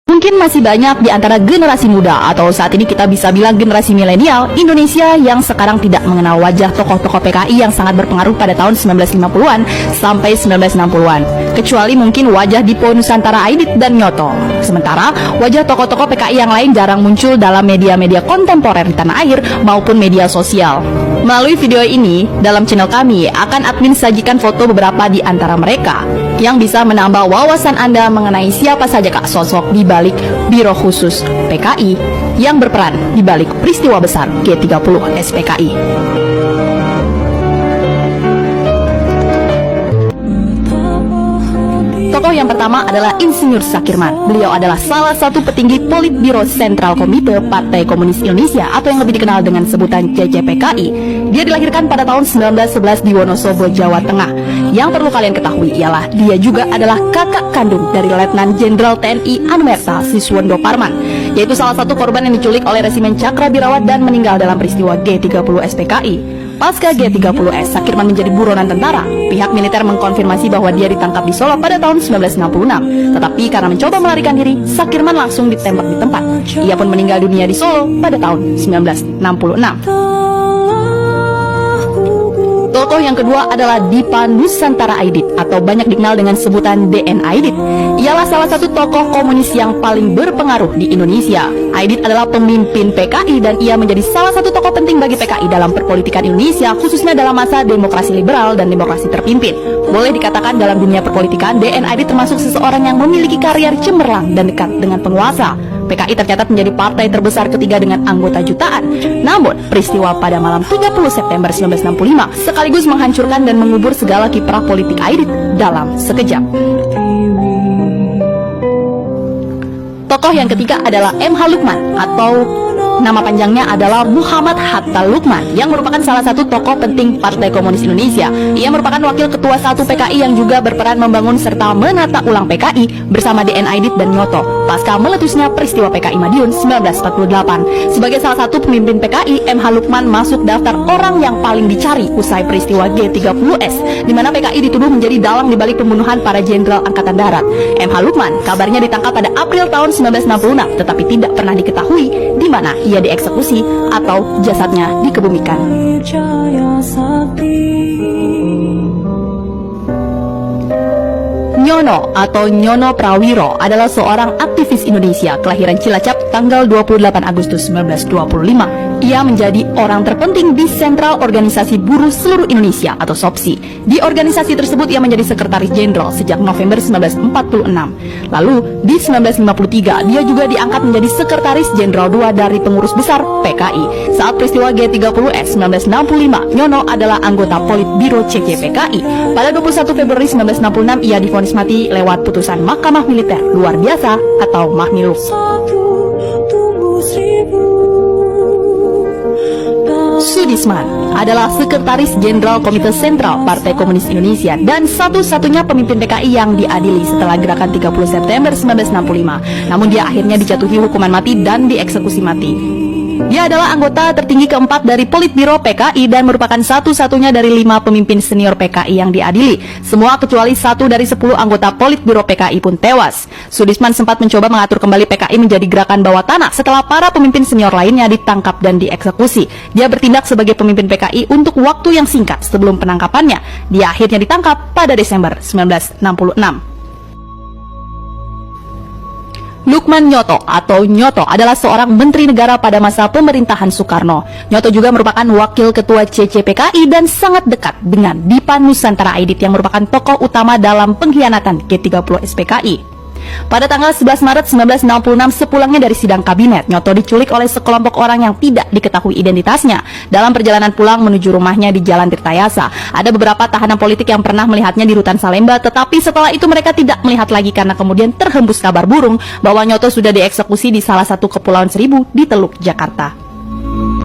Mungkin masih banyak di antara generasi muda atau saat ini kita bisa bilang generasi milenial Indonesia yang sekarang tidak mengenal wajah tokoh-tokoh PKI yang sangat berpengaruh pada tahun 1950-an sampai 1960-an. Kecuali mungkin wajah Dipo Nusantara Aidit dan Nyoto. Sementara wajah tokoh-tokoh PKI yang lain jarang muncul dalam media-media kontemporer di tanah air maupun media sosial. Melalui video ini, dalam channel kami akan admin sajikan foto beberapa di antara mereka yang bisa menambah wawasan Anda mengenai siapa saja sosok di balik Biro Khusus PKI yang berperan di balik peristiwa besar G30 SPKI. Tokoh yang pertama adalah Insinyur Sakirman. Beliau adalah salah satu petinggi Politbiro Sentral Komite Partai Komunis Indonesia atau yang lebih dikenal dengan sebutan CCPKI. Dia dilahirkan pada tahun 1911 di Wonosobo, Jawa Tengah. Yang perlu kalian ketahui ialah dia juga adalah kakak kandung dari Letnan Jenderal TNI Anumerta Siswondo Parman, yaitu salah satu korban yang diculik oleh resimen Cakrabirawat dan meninggal dalam peristiwa G30 SPKI. Pasca G30S, Sakirman menjadi buronan tentara. Pihak militer mengkonfirmasi bahwa dia ditangkap di Solo pada tahun 1966. Tetapi karena mencoba melarikan diri, Sakirman langsung ditembak di tempat. Ia pun meninggal dunia di Solo pada tahun 1966. Tokoh yang kedua adalah Dipa Nusantara Aidit atau banyak dikenal dengan sebutan DN Aidit. Ialah salah satu tokoh komunis yang paling berpengaruh di Indonesia. Aidit adalah pemimpin PKI dan ia menjadi salah satu tokoh penting bagi PKI dalam perpolitikan Indonesia, khususnya dalam masa demokrasi liberal dan demokrasi terpimpin. Boleh dikatakan dalam dunia perpolitikan, DN Aidit termasuk seseorang yang memiliki karier cemerlang dan dekat dengan penguasa. PKI tercatat menjadi partai terbesar ketiga dengan anggota jutaan. Namun, peristiwa pada malam 30 September 1965 sekaligus menghancurkan dan mengubur segala kiprah politik Aidit dalam sekejap. Tokoh yang ketiga adalah M.H. Lukman atau nama panjangnya adalah Muhammad Hatta Lukman yang merupakan salah satu tokoh penting Partai Komunis Indonesia. Ia merupakan wakil ketua 1 PKI yang juga berperan membangun serta menata ulang PKI bersama DN Aidit dan Nyoto pasca meletusnya peristiwa PKI Madiun 1948. Sebagai salah satu pemimpin PKI, M.H. Lukman masuk daftar orang yang paling dicari usai peristiwa G30S, di mana PKI dituduh menjadi dalang dibalik pembunuhan para jenderal angkatan darat. M.H. Lukman kabarnya ditangkap pada April tahun 1966, tetapi tidak pernah diketahui di mana ia dieksekusi atau jasadnya dikebumikan. Nyono atau Nyono Prawiro adalah seorang aktivis Indonesia kelahiran Cilacap tanggal 28 Agustus 1925. Ia menjadi orang terpenting di Sentral Organisasi Buruh Seluruh Indonesia atau SOPSI. Di organisasi tersebut ia menjadi sekretaris jenderal sejak November 1946. Lalu di 1953 dia juga diangkat menjadi sekretaris jenderal 2 dari pengurus besar PKI. Saat peristiwa G30S 1965, Nyono adalah anggota Politbiro CCPKI. Pada 21 Februari 1966 ia divonis mati lewat putusan Mahkamah Militer Luar Biasa atau Mahmiluk. Sudisman adalah Sekretaris Jenderal Komite Sentral Partai Komunis Indonesia dan satu-satunya pemimpin PKI yang diadili setelah gerakan 30 September 1965. Namun dia akhirnya dijatuhi hukuman mati dan dieksekusi mati. Dia adalah anggota tertinggi keempat dari Politbiro PKI dan merupakan satu-satunya dari 5 pemimpin senior PKI yang diadili. Semua kecuali 1 dari 10 anggota Politbiro PKI pun tewas. Sudisman sempat mencoba mengatur kembali PKI menjadi gerakan bawah tanah setelah para pemimpin senior lainnya ditangkap dan dieksekusi. Dia bertindak sebagai pemimpin PKI untuk waktu yang singkat sebelum penangkapannya. Dia akhirnya ditangkap pada Desember 1966. Lukman Nyoto atau Nyoto adalah seorang menteri negara pada masa pemerintahan Soekarno. Nyoto juga merupakan wakil ketua CCPKI dan sangat dekat dengan Dipa Nusantara Aidit yang merupakan tokoh utama dalam pengkhianatan G30 SPKI. Pada tanggal 11 Maret 1966 sepulangnya dari sidang kabinet, Nyoto diculik oleh sekelompok orang yang tidak diketahui identitasnya. Dalam perjalanan pulang menuju rumahnya di Jalan Tirtayasa, ada beberapa tahanan politik yang pernah melihatnya di Rutan Salemba, tetapi setelah itu mereka tidak melihat lagi karena kemudian terhembus kabar burung bahwa Nyoto sudah dieksekusi di salah satu kepulauan seribu di Teluk, Jakarta.